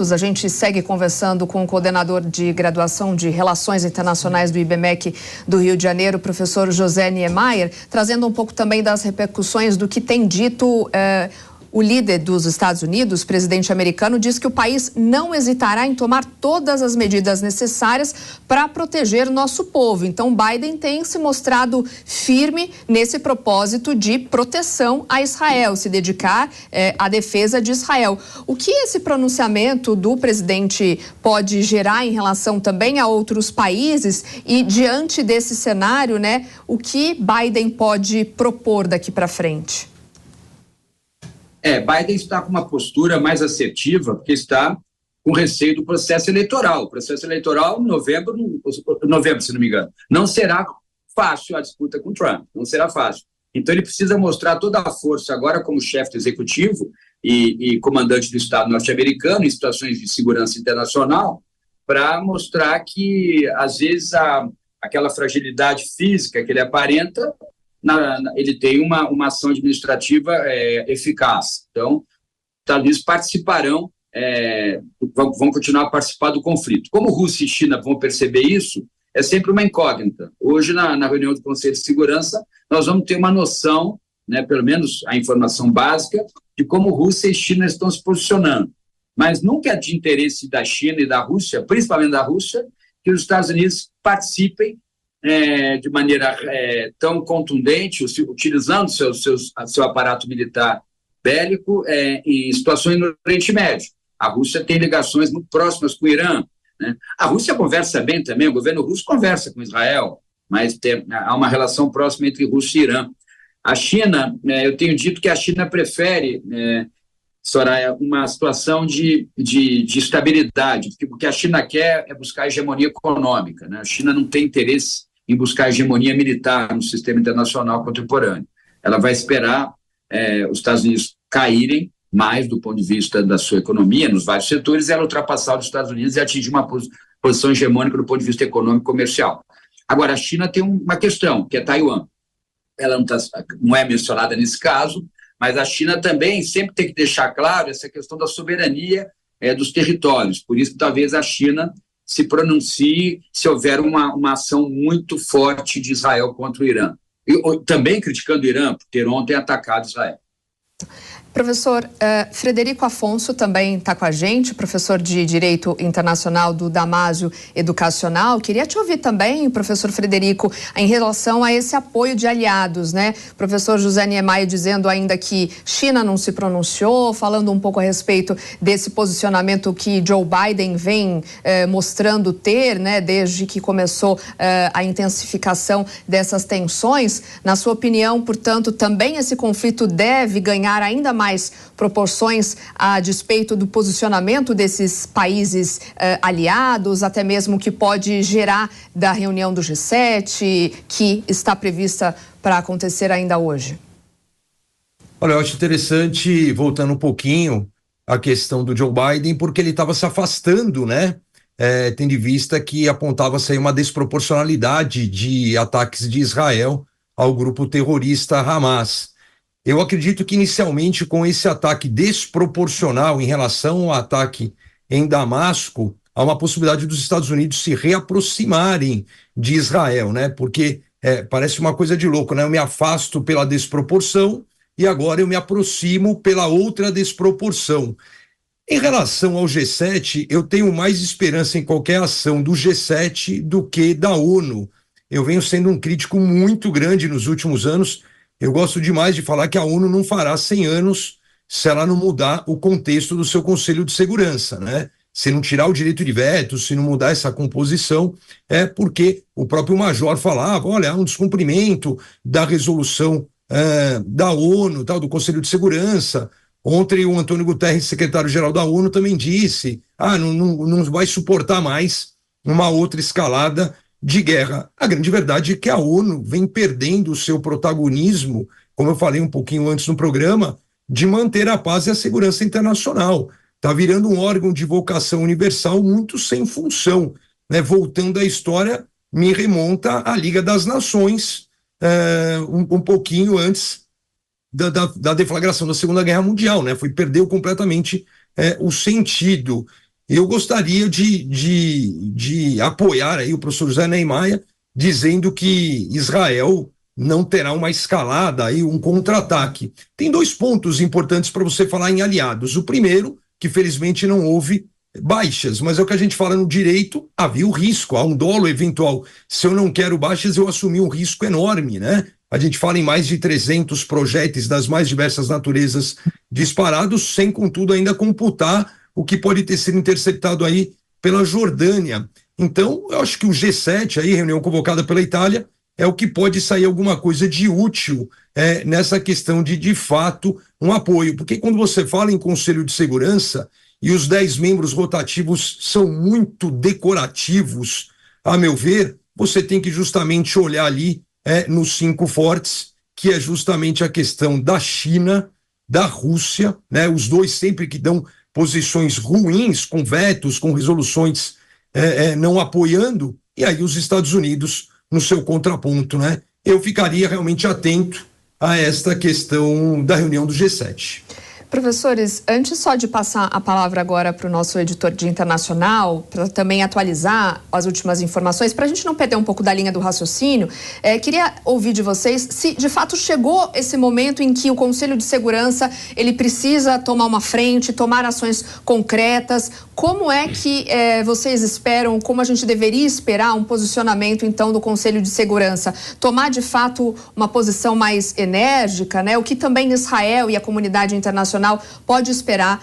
A gente segue conversando com o coordenador de graduação de Relações Internacionais do IBMEC do Rio de Janeiro, professor José Niemeyer, trazendo um pouco também das repercussões do que tem dito o líder dos Estados Unidos, presidente americano, diz que o país não hesitará em tomar todas as medidas necessárias para proteger o nosso povo. Então, Biden tem se mostrado firme nesse propósito de proteção a Israel, se dedicar à defesa de Israel. O que esse pronunciamento do presidente pode gerar em relação também a outros países e, diante desse cenário, né, o que Biden pode propor daqui para frente? Biden está com uma postura mais assertiva, porque está com receio do processo eleitoral. O processo eleitoral, em novembro, se não me engano, não será fácil a disputa com Trump, não será fácil. Então, ele precisa mostrar toda a força agora como chefe do executivo e comandante do Estado norte-americano em situações de segurança internacional, para mostrar que, às vezes, aquela fragilidade física que ele aparenta, ele tem uma ação administrativa eficaz. Então, os Estados Unidos participarão, vão continuar a participar do conflito. Como Rússia e China vão perceber isso, é sempre uma incógnita. Hoje, na reunião do Conselho de Segurança, nós vamos ter uma noção, né, pelo menos a informação básica, de como Rússia e China estão se posicionando. Mas nunca é de interesse da China e da Rússia, principalmente da Rússia, que os Estados Unidos participem de maneira tão contundente, utilizando seu aparato militar bélico em situações no Oriente Médio. A Rússia tem ligações muito próximas com o Irã, né? A Rússia conversa bem também, o governo russo conversa com Israel, mas há uma relação próxima entre Rússia e Irã. A China, eu tenho dito que a China prefere, Soraya, uma situação de estabilidade, porque o que a China quer é buscar hegemonia econômica, né? A China não tem interesse em buscar hegemonia militar no sistema internacional contemporâneo. Ela vai esperar os Estados Unidos caírem mais do ponto de vista da sua economia, nos vários setores, e ela ultrapassar os Estados Unidos e atingir uma posição hegemônica do ponto de vista econômico e comercial. Agora, a China tem uma questão, que é Taiwan. Ela não é mencionada nesse caso, mas a China também sempre tem que deixar claro essa questão da soberania dos territórios. Por isso que talvez a China se pronuncie se houver uma ação muito forte de Israel contra o Irã. E também criticando o Irã, por ter ontem atacado Israel. Professor, Frederico Afonso também está com a gente, professor de Direito Internacional do Damásio Educacional. Queria te ouvir também, professor Frederico, em relação a esse apoio de aliados, né? Professor José Niemeyer dizendo ainda que China não se pronunciou, falando um pouco a respeito desse posicionamento que Joe Biden vem mostrando ter, né? Desde que começou a intensificação dessas tensões. Na sua opinião, portanto, também esse conflito deve ganhar ainda mais proporções a despeito do posicionamento desses países aliados, até mesmo que pode gerar da reunião do G7, que está prevista para acontecer ainda hoje? Olha, eu acho interessante, voltando um pouquinho, a questão do Joe Biden, porque ele estava se afastando, né? Tendo em vista que apontava-se aí uma desproporcionalidade de ataques de Israel ao grupo terrorista Hamas. Eu acredito que inicialmente com esse ataque desproporcional em relação ao ataque em Damasco, há uma possibilidade dos Estados Unidos se reaproximarem de Israel, né? Porque parece uma coisa de louco, né? Eu me afasto pela desproporção e agora eu me aproximo pela outra desproporção. Em relação ao G7, eu tenho mais esperança em qualquer ação do G7 do que da ONU. Eu venho sendo um crítico muito grande nos últimos anos. Eu gosto demais de falar que a ONU não fará 100 anos se ela não mudar o contexto do seu Conselho de Segurança, né? Se não tirar o direito de veto, se não mudar essa composição, porque o próprio Major falava, olha, há um descumprimento da resolução da ONU, tal, do Conselho de Segurança. Ontem o Antônio Guterres, secretário-geral da ONU, também disse, não vai suportar mais uma outra escalada de guerra. A grande verdade é que a ONU vem perdendo o seu protagonismo, como eu falei um pouquinho antes no programa, de manter a paz e a segurança internacional. Está virando um órgão de vocação universal muito sem função, né? Voltando à história, me remonta à Liga das Nações, um pouquinho antes da deflagração da Segunda Guerra Mundial, né? Perdeu completamente o sentido. Eu gostaria de apoiar aí o professor José Niemeyer, dizendo que Israel não terá uma escalada, aí, um contra-ataque. Tem 2 pontos importantes para você falar em aliados. O primeiro, que felizmente não houve baixas, mas é o que a gente fala no direito, havia o risco, há um dolo eventual. Se eu não quero baixas, eu assumi um risco enorme, né? A gente fala em mais de 300 projéteis das mais diversas naturezas disparados, sem, contudo, ainda computar o que pode ter sido interceptado aí pela Jordânia. Então, eu acho que o G7, aí, reunião convocada pela Itália, é o que pode sair alguma coisa de útil nessa questão de fato, um apoio. Porque quando você fala em Conselho de Segurança e os 10 membros rotativos são muito decorativos, a meu ver, você tem que justamente olhar ali nos 5 fortes, que é justamente a questão da China, da Rússia, né? Os dois sempre que dão posições ruins, com vetos, com resoluções não apoiando, e aí os Estados Unidos no seu contraponto, né? Eu ficaria realmente atento a esta questão da reunião do G7. Professores, antes só de passar a palavra agora para o nosso editor de internacional, para também atualizar as últimas informações, para a gente não perder um pouco da linha do raciocínio, queria ouvir de vocês se de fato chegou esse momento em que o Conselho de Segurança ele precisa tomar uma frente, tomar ações concretas. Como é que vocês esperam, como a gente deveria esperar um posicionamento então do Conselho de Segurança? Tomar de fato uma posição mais enérgica, né? O que também Israel e a comunidade internacional pode esperar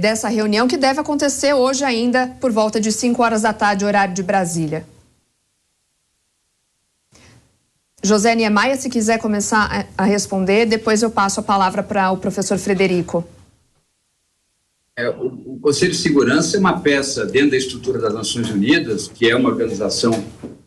dessa reunião, que deve acontecer hoje ainda por volta de 5 horas da tarde, horário de Brasília. José Niemeyer, se quiser começar a responder, depois eu passo a palavra para o professor Frederico. O Conselho de Segurança é uma peça dentro da estrutura das Nações Unidas, que é uma organização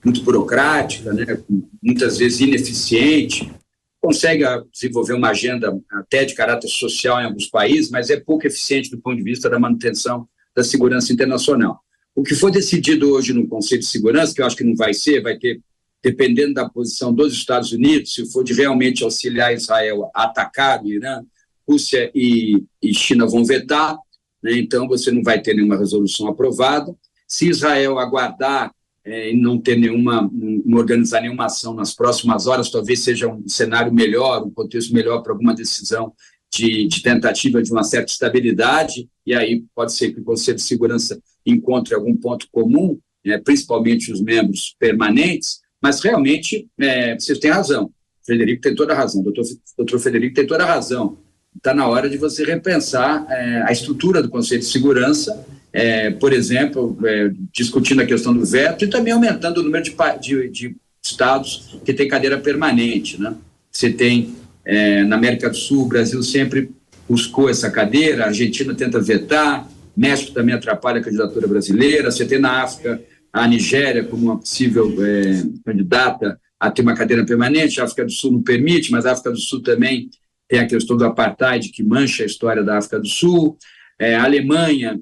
muito burocrática, né, muitas vezes ineficiente, consegue desenvolver uma agenda até de caráter social em alguns países, mas é pouco eficiente do ponto de vista da manutenção da segurança internacional. O que foi decidido hoje no Conselho de Segurança, que eu acho que não vai ser, vai ter, dependendo da posição dos Estados Unidos, se for de realmente auxiliar Israel a atacar o Irã, Rússia e China vão vetar, né? Então você não vai ter nenhuma resolução aprovada. Se Israel aguardar e não ter não organizar nenhuma ação nas próximas horas, talvez seja um cenário melhor, um contexto melhor para alguma decisão de tentativa de uma certa estabilidade, e aí pode ser que o Conselho de Segurança encontre algum ponto comum, principalmente os membros permanentes, mas realmente vocês têm razão, o Frederico tem toda a razão, o doutor Frederico tem toda a razão, está na hora de você repensar a estrutura do Conselho de Segurança, por exemplo, discutindo a questão do veto e também aumentando o número de estados que tem cadeira permanente, né? Você tem, na América do Sul, o Brasil sempre buscou essa cadeira, a Argentina tenta vetar, México também atrapalha a candidatura brasileira, você tem na África a Nigéria como uma possível candidata a ter uma cadeira permanente, a África do Sul não permite, mas a África do Sul também tem a questão do apartheid que mancha a história da África do Sul, a Alemanha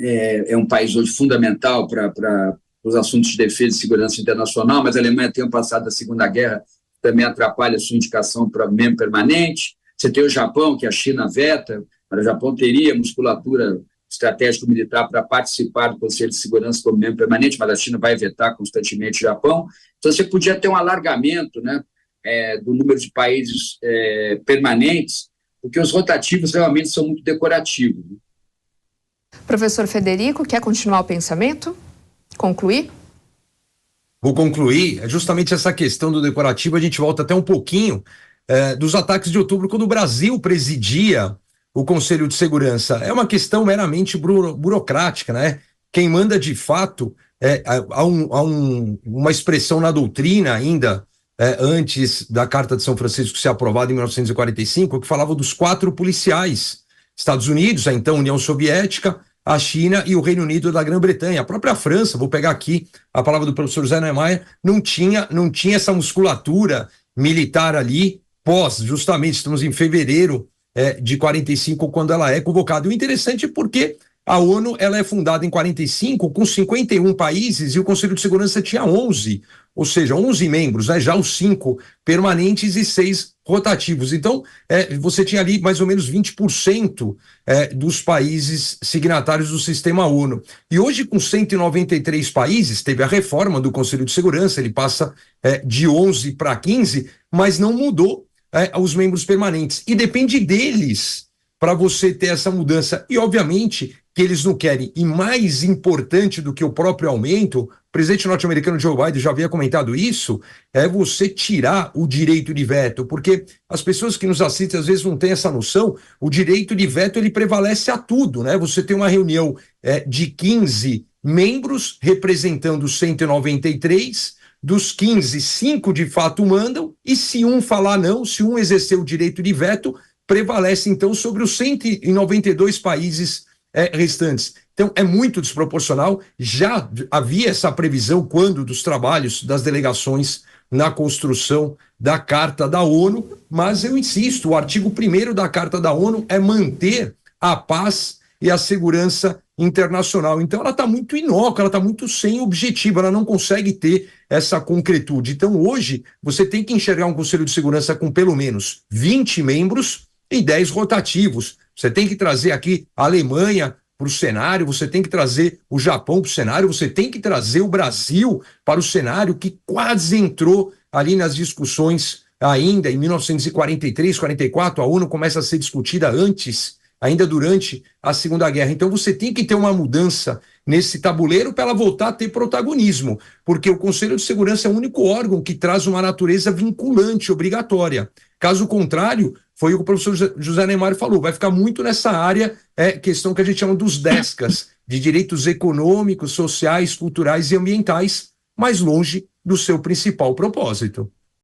é um país hoje fundamental para os assuntos de defesa e segurança internacional, mas a Alemanha tem passado da Segunda Guerra, também atrapalha a sua indicação para membro permanente. Você tem o Japão, que a China veta, mas o Japão teria musculatura estratégico-militar para participar do Conselho de Segurança como membro permanente, mas a China vai vetar constantemente o Japão. Então você podia ter um alargamento, né, do número de países permanentes, porque os rotativos realmente são muito decorativos, né? Professor Frederico, quer continuar o pensamento? Concluir? Vou concluir. É justamente essa questão do decorativo. A gente volta até um pouquinho dos ataques de outubro, quando o Brasil presidia o Conselho de Segurança. É uma questão meramente burocrática, né? Quem manda de fato, há uma expressão na doutrina ainda, antes da Carta de São Francisco ser aprovada em 1945, que falava dos 4 policiais. Estados Unidos, a então União Soviética, a China e o Reino Unido da Grã-Bretanha. A própria França, vou pegar aqui a palavra do professor José Niemeyer, não tinha essa musculatura militar ali, justamente, estamos em fevereiro de 45, quando ela é convocada. E o interessante é porque A ONU ela é fundada em 45 com 51 países e o Conselho de Segurança tinha 11, ou seja, 11 membros, né? Já os 5 permanentes e 6 rotativos. Então, você tinha ali mais ou menos 20% dos países signatários do sistema ONU. E hoje, com 193 países, teve a reforma do Conselho de Segurança, ele passa de 11 para 15, mas não mudou os membros permanentes. E depende deles para você ter essa mudança. E, obviamente, que eles não querem. E mais importante do que o próprio aumento, o presidente norte-americano Joe Biden já havia comentado isso, é você tirar o direito de veto, porque as pessoas que nos assistem às vezes não têm essa noção, o direito de veto ele prevalece a tudo, né? Você tem uma reunião de 15 membros representando 193, dos 15, 5 de fato mandam, e se um falar não, se um exercer o direito de veto, prevalece então sobre os 192 países restantes. Então é muito desproporcional. Já havia essa previsão quando dos trabalhos das delegações na construção da Carta da ONU, mas eu insisto, o artigo 1º da Carta da ONU é manter a paz e a segurança internacional. Então ela está muito inócua, ela está muito sem objetivo, ela não consegue ter essa concretude. Então hoje você tem que enxergar um Conselho de Segurança com pelo menos 20 membros e 10 rotativos. Você tem que trazer aqui a Alemanha para o cenário, você tem que trazer o Japão para o cenário, você tem que trazer o Brasil para o cenário, que quase entrou ali nas discussões ainda em 1943, 44, a ONU começa a ser discutida antes, ainda durante a Segunda Guerra. Então você tem que ter uma mudança nesse tabuleiro para ela voltar a ter protagonismo, porque o Conselho de Segurança é o único órgão que traz uma natureza vinculante, obrigatória. Caso contrário, foi o que o professor José Neymar falou, vai ficar muito nessa área, questão que a gente chama dos DESCAS, de direitos econômicos, sociais, culturais e ambientais, mais longe do seu principal propósito.